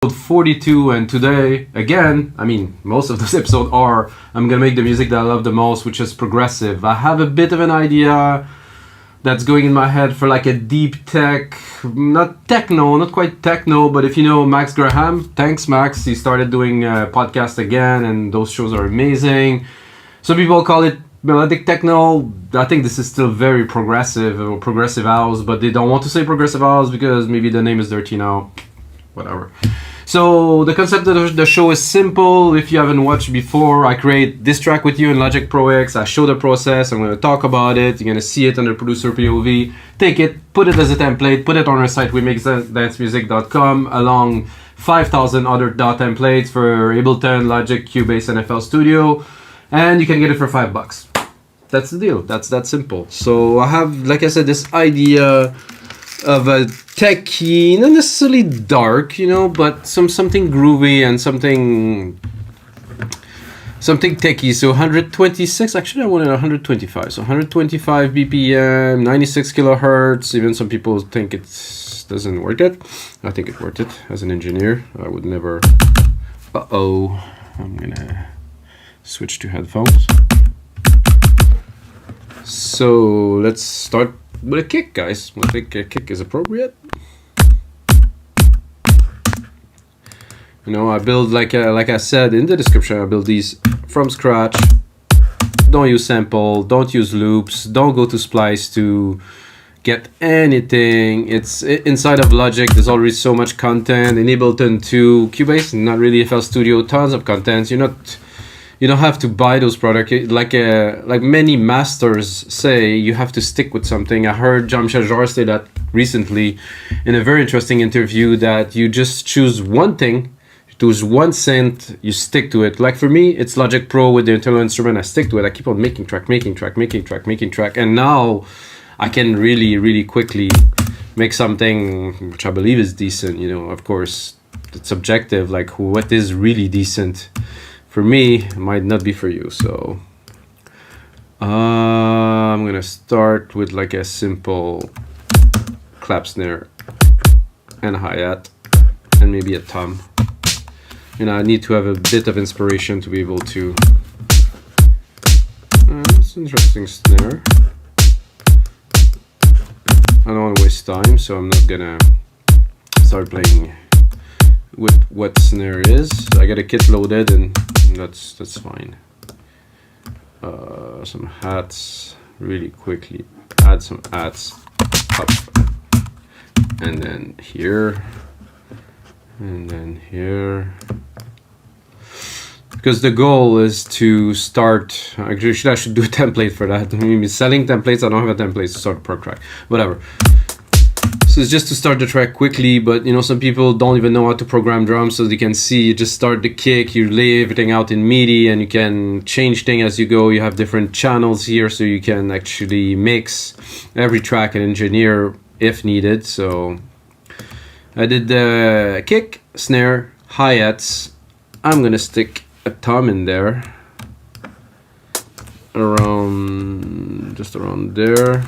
42, and today, again, I mean, most of this episode are, I'm gonna make the music that I love the most, which is progressive. I have a bit of an idea that's going in my head for like a deep tech, not techno, not quite techno, but if you know Max Graham, thanks Max, he started doing a podcast again, and those shows are amazing. Some people call it melodic techno. I think this is still very progressive, or progressive house, but they don't want to say progressive house because maybe the name is dirty now, whatever. So the concept of the show is simple. If you haven't watched before, I create this track with you in Logic Pro X. I show the process. I'm going to talk about it. You're going to see it under producer POV. Take it, put it as a template, put it on our site, wemixdancemusic.com, along 5,000 other DAW templates for Ableton, Logic, Cubase, and FL Studio, and you can get it for $5. That's the deal. That's that simple. So I have, like I said, this idea of a techie, not necessarily dark, you know, but something groovy and something techie. So 126, actually I wanted 125. So 125 BPM, 96 kilohertz. Even some people think it doesn't work it. I think it worked it. As an engineer, I would never. I'm gonna switch to headphones. So let's start with a kick, guys. I think a kick is appropriate. You know, I build like I said in the description, I build these from scratch. Don't use sample, don't use loops, don't go to Splice to get anything. It's inside of Logic. There's already so much content. In Ableton 2, Cubase, not really. FL Studio, tons of content. You don't have to buy those products. Like many masters say, you have to stick with something. I heard Jean-Michel Jarre say that recently in a very interesting interview, that you just choose one thing, choose one synth, you stick to it. Like for me, it's Logic Pro with the internal instrument. I stick to it. I keep on making track. And now I can really, really quickly make something which I believe is decent. You know, of course, it's subjective, like what is really decent. For me, it might not be for you, so I'm gonna start with like a simple clap snare and a hi-hat and maybe a tom. You know, I need to have a bit of inspiration to be able to. It's an interesting snare. I don't want to waste time, so I'm not gonna start playing with what snare is. I got a kit loaded, and that's fine. Some hats really quickly. Add some hats up, and then here, and then here. Because the goal is to start. Actually, I should do a template for that. I mean, selling templates. I don't have a template to start a prog track. Whatever. So it's just to start the track quickly, but you know, some people don't even know how to program drums, so they can see, you just start the kick, you lay everything out in MIDI, and you can change things as you go. You have different channels here, so you can actually mix every track and engineer if needed. So I did the kick, snare, hi-hats. I'm gonna stick a tom in there, just around there.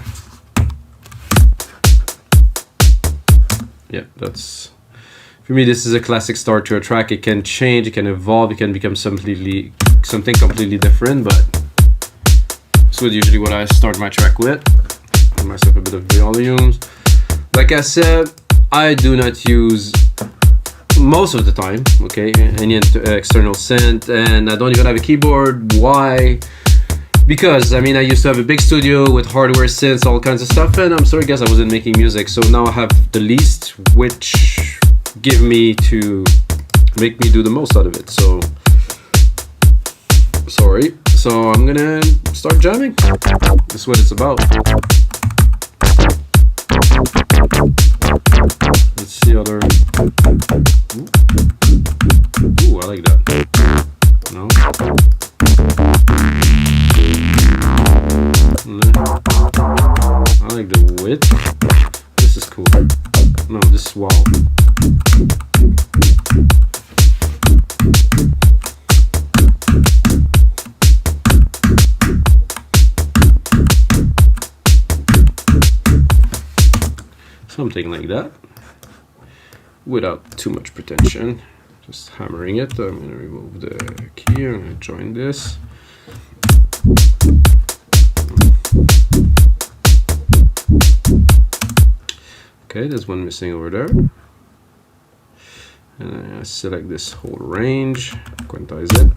Yeah, that's, for me, this is a classic start to a track. It can change, it can evolve, it can become something completely different, but this is usually what I start my track with. Give myself a bit of volumes. Like I said, I do not use, most of the time, okay, any external synth, and I don't even have a keyboard. Why? Because, I mean, I used to have a big studio with hardware, synths, all kinds of stuff, and I'm sorry guys, I wasn't making music, so now I have the least, which make me do the most out of it, so sorry. So I'm gonna start jamming. That's what it's about. Let's see other. Ooh, I like that. No? I like the width. This is cool. No, this is wow. Something like that. without too much pretension, just hammering it. I'm going to remove the key, I'm going to join this. Okay, there's one missing over there. And I select this whole range, quantize it.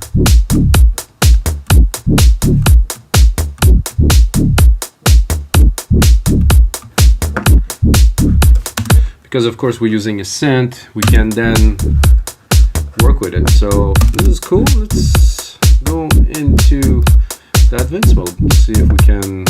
Because of course we're using a synth, we can then work with it. So this is cool. Let's go into the advanced mode. See if we can.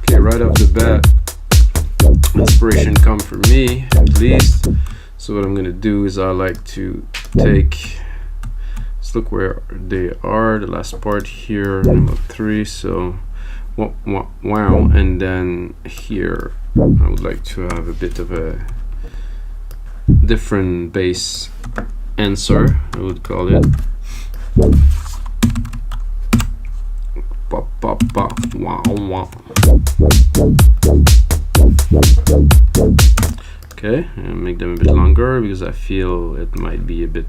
Okay, right off the bat, inspiration come from me, at least. So what I'm gonna do is I like to take, let's look where they are, the last part here, number 3, so wow, and then here I would like to have a bit of a different bass answer, I would call it. Pop, pop, pop, wow, wow. Okay, and make them a bit longer because I feel it might be a bit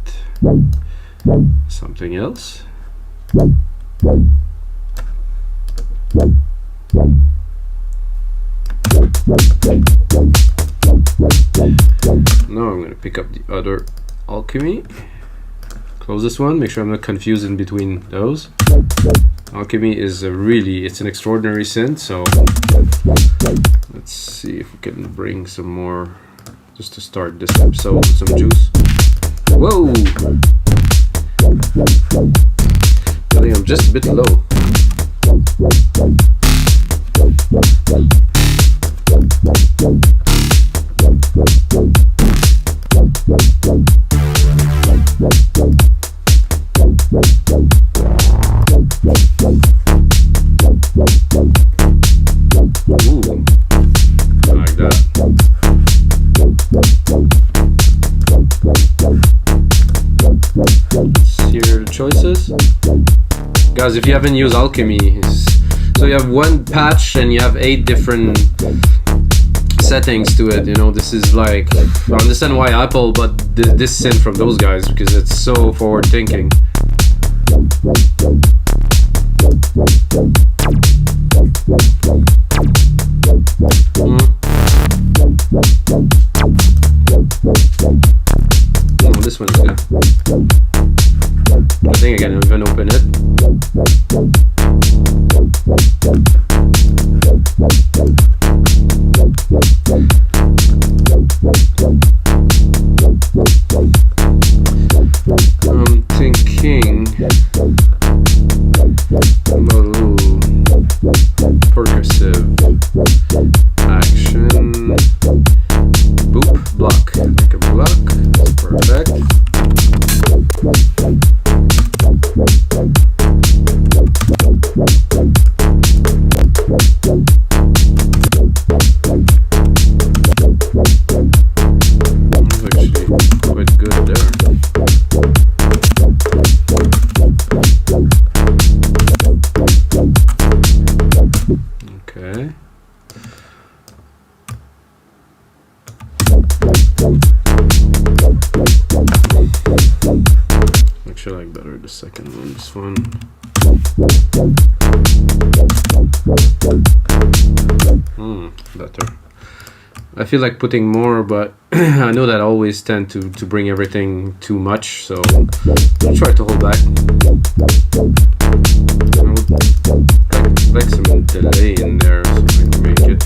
something else. Now I'm going to pick up the other Alchemy. Close this one, make sure I'm not confused in between those. Alchemy is it's an extraordinary synth, so let's see if we can bring some more, just to start this episode with some juice. Whoa! I think I'm just a bit low. Ooh, I like that. Here are the choices. Guys, if you haven't used Alchemy, so you have one patch and you have 8 different settings to it. You know, this is like, I understand why Apple, but this synth from those guys, because it's so forward thinking. Oh, this one's good. I think I can even open it. I'm thinking about a little percussive action. Boop, block, make a block. That's perfect. Quite good there. Okay. Actually, I like better the second one. This one. Better. I feel like putting more, but I know that I always tend to bring everything too much, so I'll try to hold back. Like some delay in there so I can make it.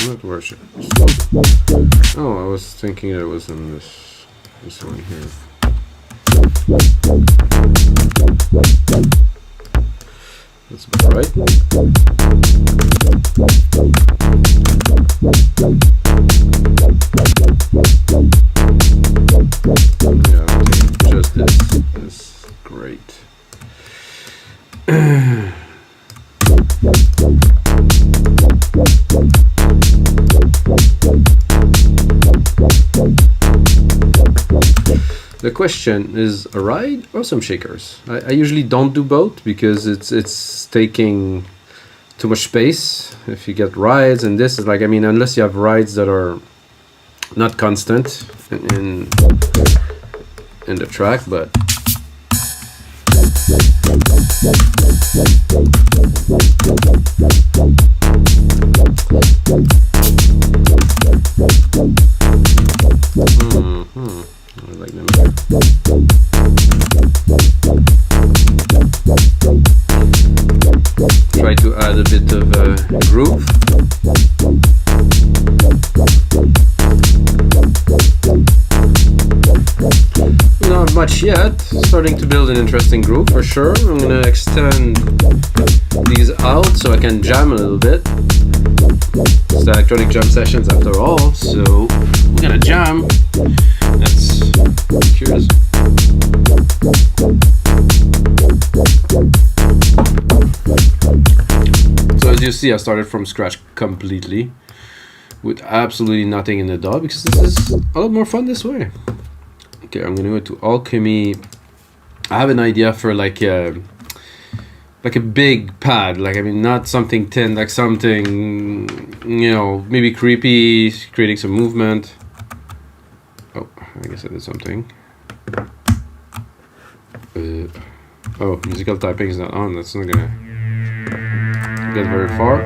Not worship. Oh, I was thinking it was in this one here. That's about right. Yeah, I'll take just this. That's great. The question is a ride or some shakers. I usually don't do both because it's taking too much space. If you get rides, and this is like, I mean, unless you have rides that are not constant in the track, but I like them. Try to add a bit of groove. Not much yet. Starting to build an interesting groove for sure. I'm gonna extend these out so I can jam a little bit. It's electronic jam sessions after all, so we're gonna jam. That's curious. So as you see, I started from scratch completely with absolutely nothing in the DAW because this is a lot more fun this way. Okay, I'm gonna go to Alchemy. I have an idea for like a big pad, like, I mean, not something thin, like something, you know, maybe creepy, creating some movement. Oh, I guess I did something. Oh, musical typing is not on. That's not gonna get very far.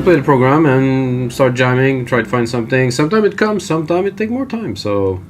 Play the program and start jamming, try to find something. Sometimes it comes, sometimes it takes more time, so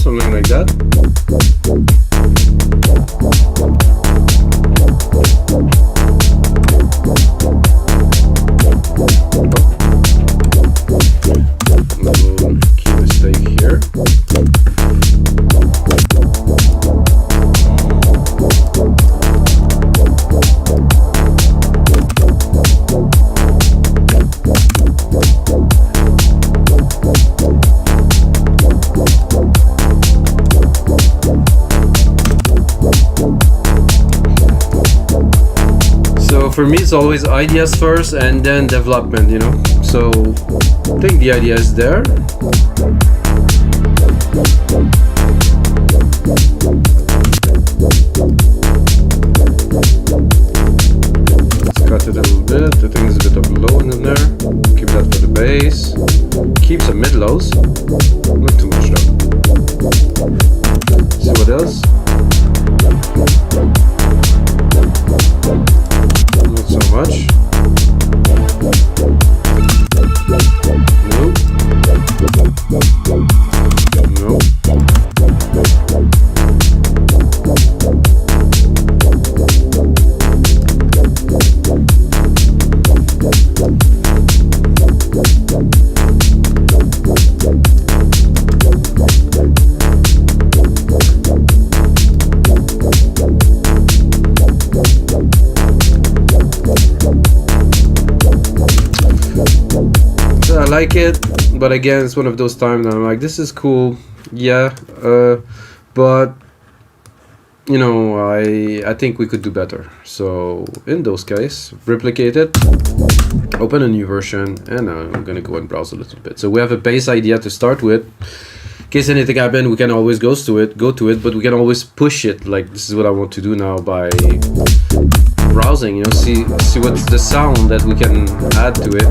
something like that. Little key mistake here. For me, it's always ideas first and then development, you know. So I think the idea is there. Let's cut it a little bit. I think there's a bit of low in there. Keep that for the bass. Keep some mid lows. Not too much though. See what else? Not so much. Nope. Nope. I like it, but again, it's one of those times that I'm like, this is cool, yeah, but you know, I think we could do better. So in those cases, replicate it, open a new version, and I'm gonna go and browse a little bit. So we have a base idea to start with. In case anything happens, we can always go to it, but we can always push it. Like, this is what I want to do now by browsing, you know, see what's the sound that we can add to it.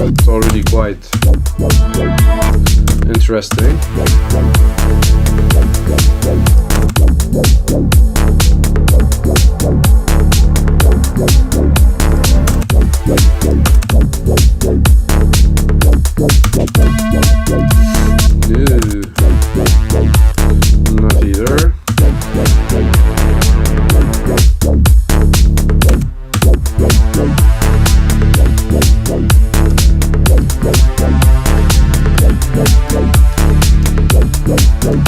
It's already quite interesting. Not either.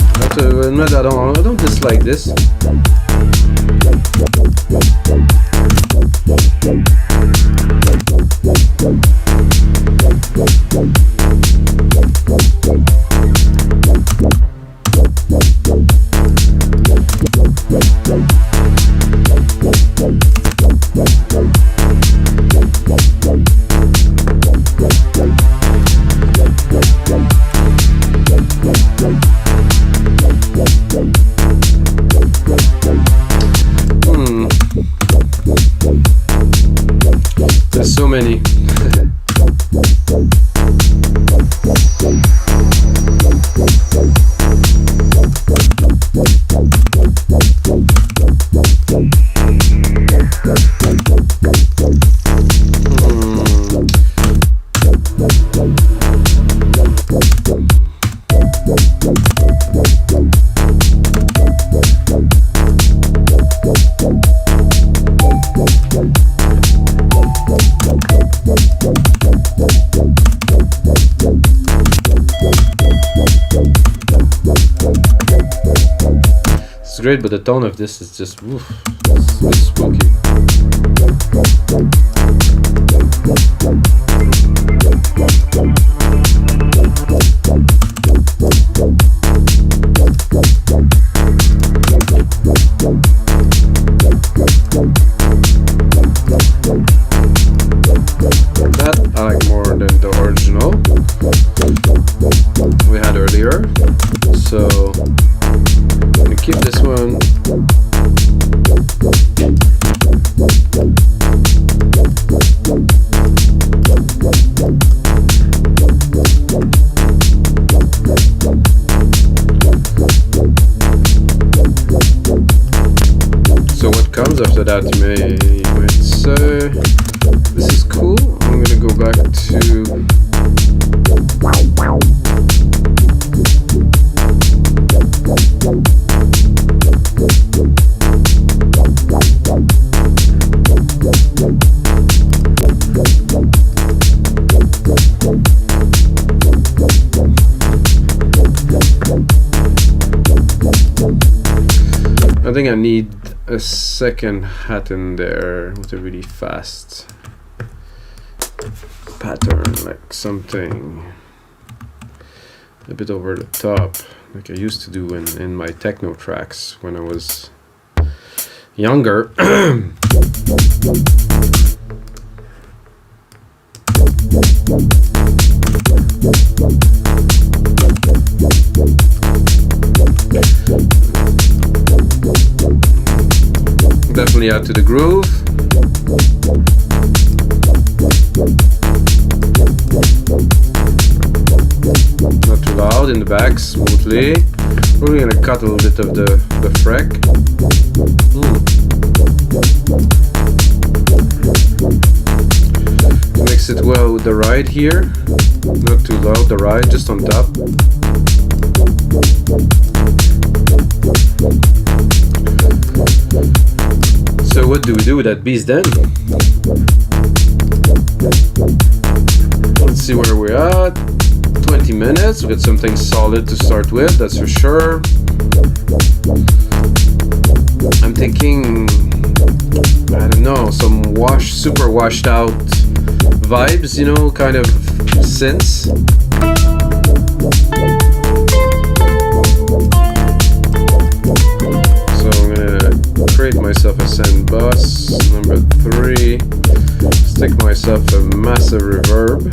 I have to admit, I don't dislike this. There's so many. It's great, but the tone of this is just it's spooky. That I like more than the original we had earlier. So I'm gonna keep this one. So what comes after that, you might say, this is cool. I'm gonna go back to I think I need a second hat in there with a really fast pattern, like something a bit over the top, like I used to do in my techno tracks when I was younger. Definitely add to the groove. Not too loud in the back, smoothly. We're gonna cut a little bit of the freck. Mix it well with the ride here. Not too loud, the ride, just on top. So what do we do with that beast then? Let's see where we're at. 20 minutes, we got something solid to start with, that's for sure. I'm thinking, I don't know, some super washed out vibes, you know, kind of synths. So I'm gonna create myself a send bus, number 3, stick myself a massive reverb.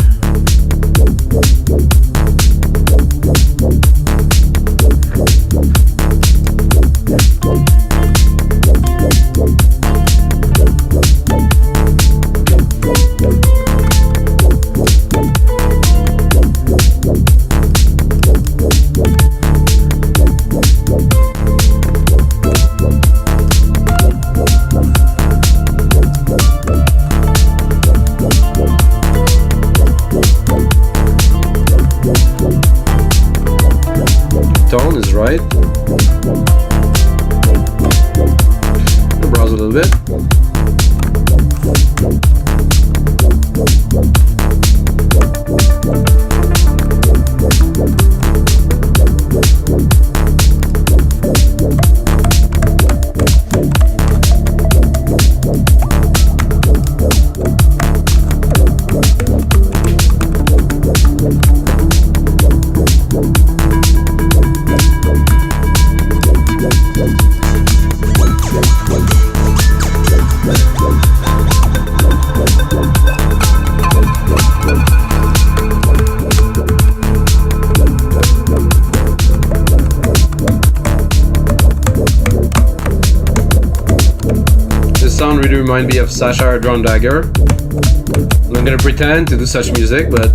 Tone is right. Browse a little bit. Sound really remind me of Sasha Drum Dagger. I'm not gonna pretend to do such music, but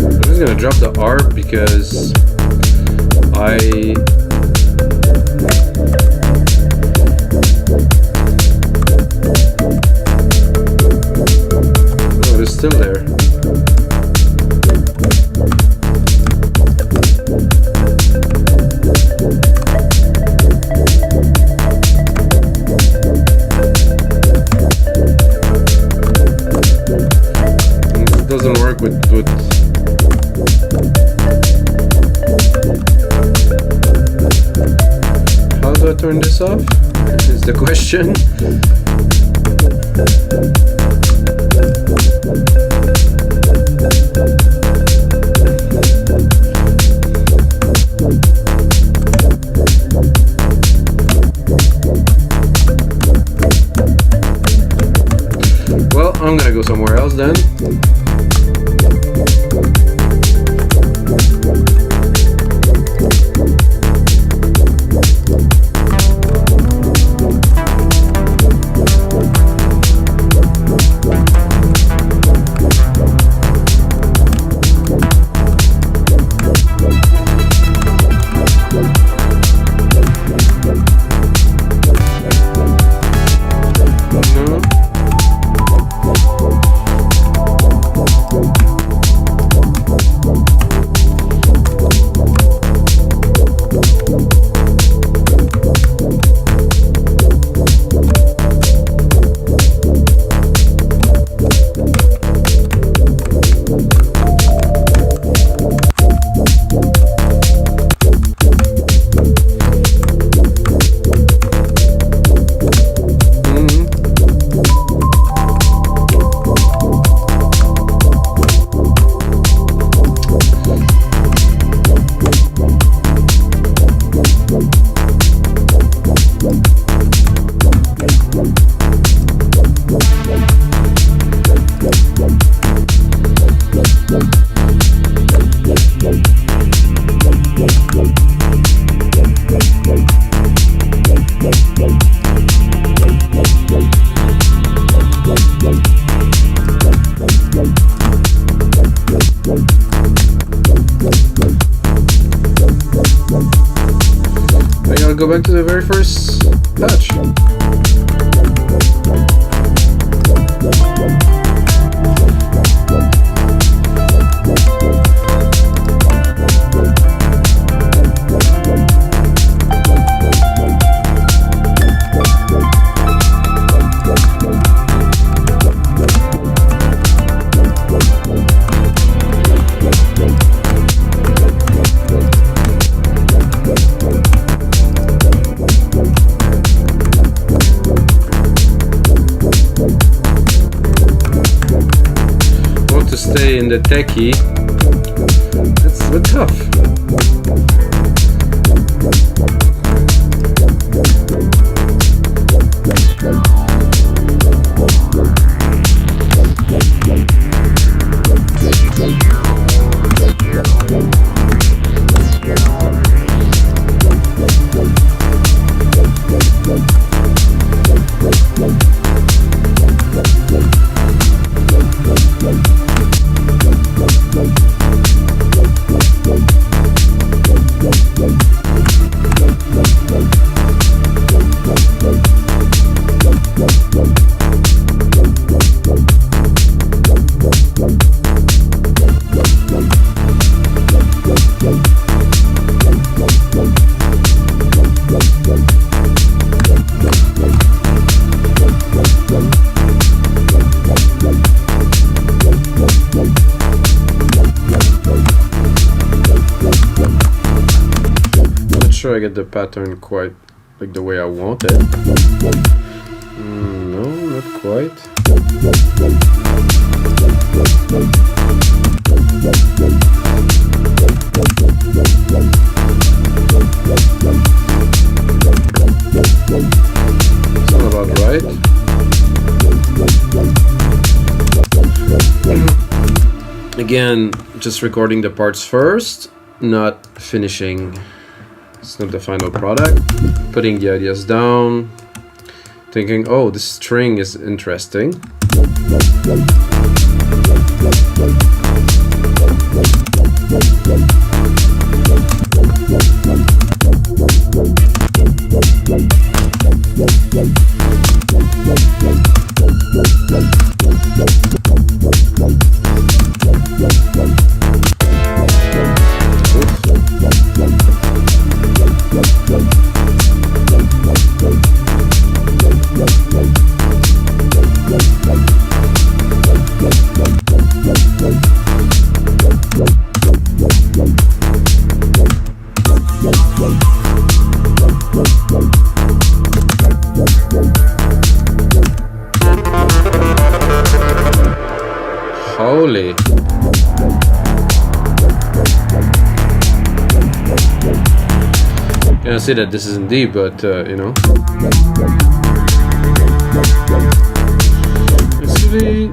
I'm just gonna drop the ARP because oh, it's still there. Doesn't work with how do I turn this off? Is the question. Well, I'm gonna go somewhere else then. go back to the very first patch. Stay in the techie, it's a bit tough. Sure I get the pattern quite like the way I want it. No, not quite. Sound about right. Again, just recording the parts first, not finishing. It's not the final product. Putting the ideas down, thinking, oh, this string is interesting. Holy. You can see that this isn't deep, but you know. It's really...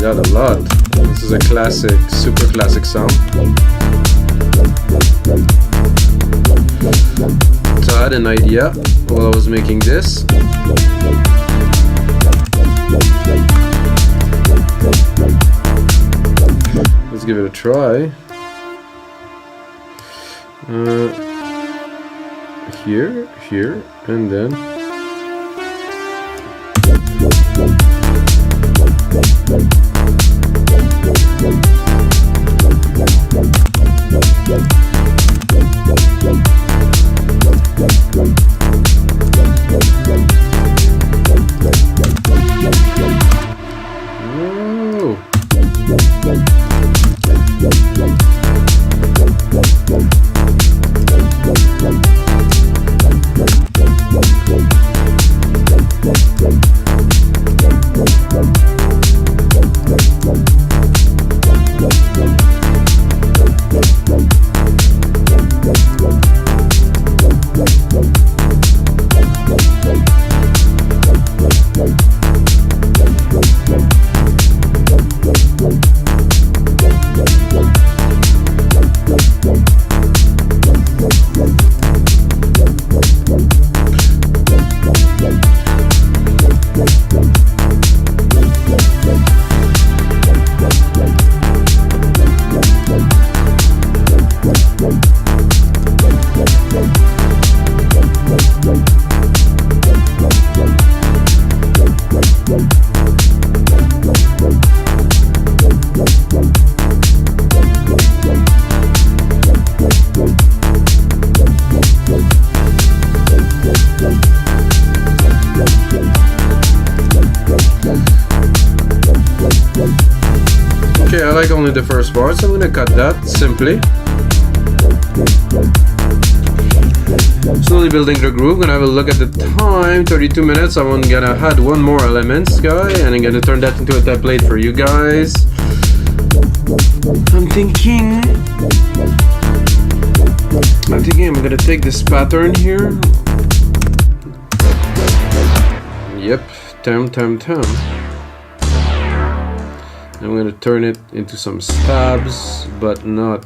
A lot. This is a classic, super classic sound. So I had an idea while I was making this. Let's give it a try. Here, and then. Okay, I like only the first bar, so I'm gonna cut that simply. Slowly building the groove. Gonna have a look at the time. 32 minutes. I'm gonna add one more elements, guy, and I'm gonna turn that into a template for you guys. I'm thinking I'm gonna take this pattern here. Yep, tam. I'm gonna turn it into some stabs, but not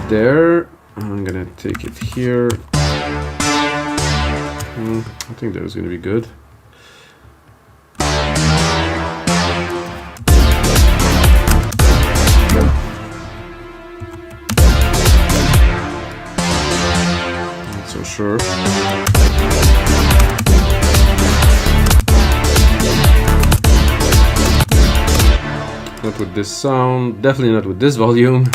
there. I'm gonna take it here. I think that was gonna be good. Not so sure. Not with this sound, definitely not with this volume.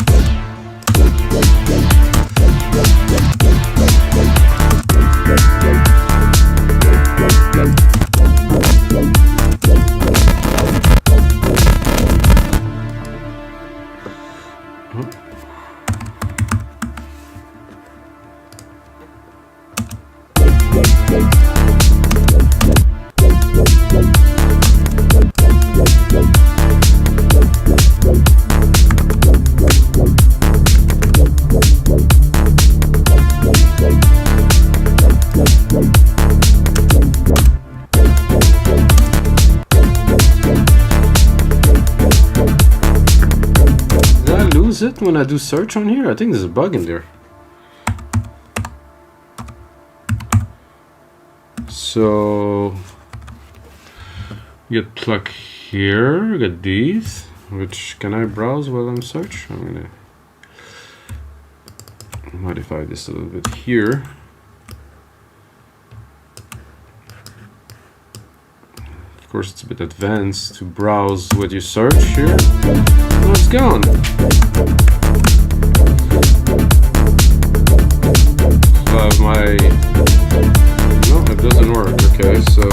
It when I do search on here? I think there's a bug in there. So get plug here, get these, which can I browse while I'm search? I'm gonna modify this a little bit here. Of course it's a bit advanced to browse what you search here. Oh, it's gone. So I have my... No, it doesn't work. Okay, so...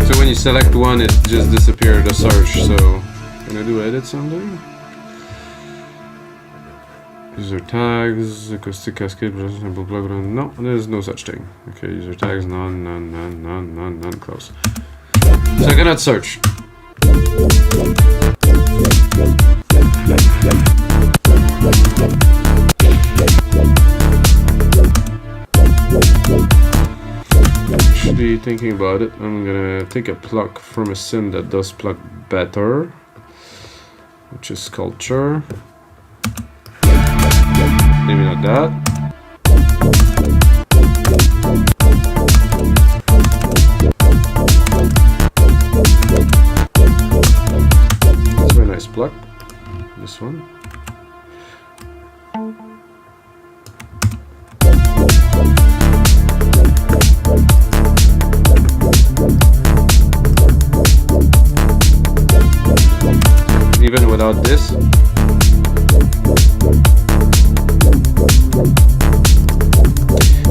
So when you select one, it just disappeared the search. So, can I do edit something? User tags, acoustic cascade, sample plug. No, there's no such thing. Okay, user tags, none, close. So I cannot search. Actually, thinking about it, I'm gonna take a plug from a sim that does plug better, which is Sculpture. Maybe not that. That's a very nice plug. This one. Even without this.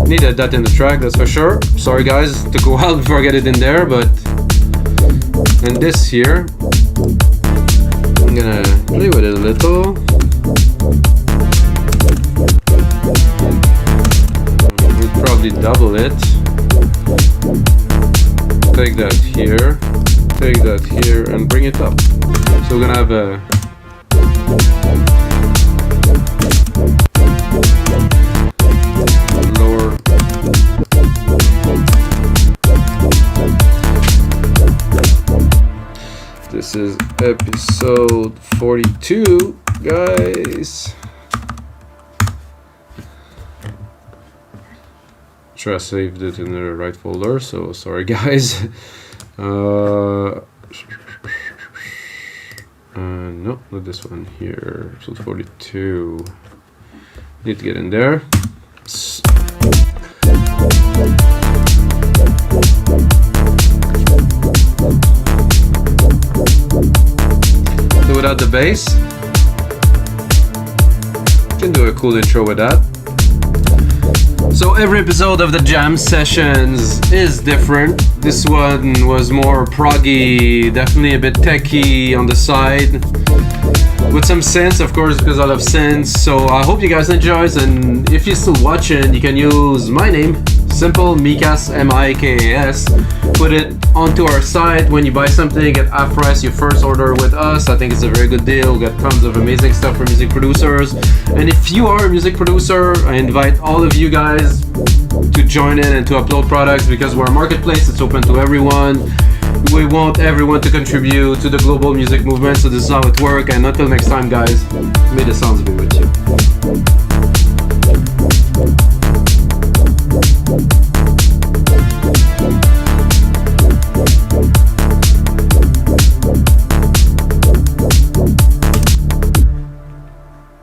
Needed that in the track, that's for sure. Sorry guys, it took a while before I get it in there, but... And this here, I'm gonna play with it a little. We'll probably double it. Take that here, and bring it up. So we're gonna have a... This is episode 42, guys. Sure, I saved it in the right folder, so sorry, guys. No, not this one here. Episode 42. Need to get in there. So without the bass. Can do a cool intro with that. So every episode of the jam sessions is different. This one was more proggy, definitely a bit techy on the side, with some synths, of course, because I love synths. So I hope you guys enjoy, and if you're still watching, you can use my name, Simple Mikas, M-I-K-A-S. Put it onto our site. When you buy something at half price, your first order with us, I think it's a very good deal. We got tons of amazing stuff for music producers. And if you are a music producer, I invite all of you guys to join in and to upload products, because we're a marketplace. It's open to everyone. We want everyone to contribute to the global music movement, so this is how it works. And until next time, guys, may the sounds be with you.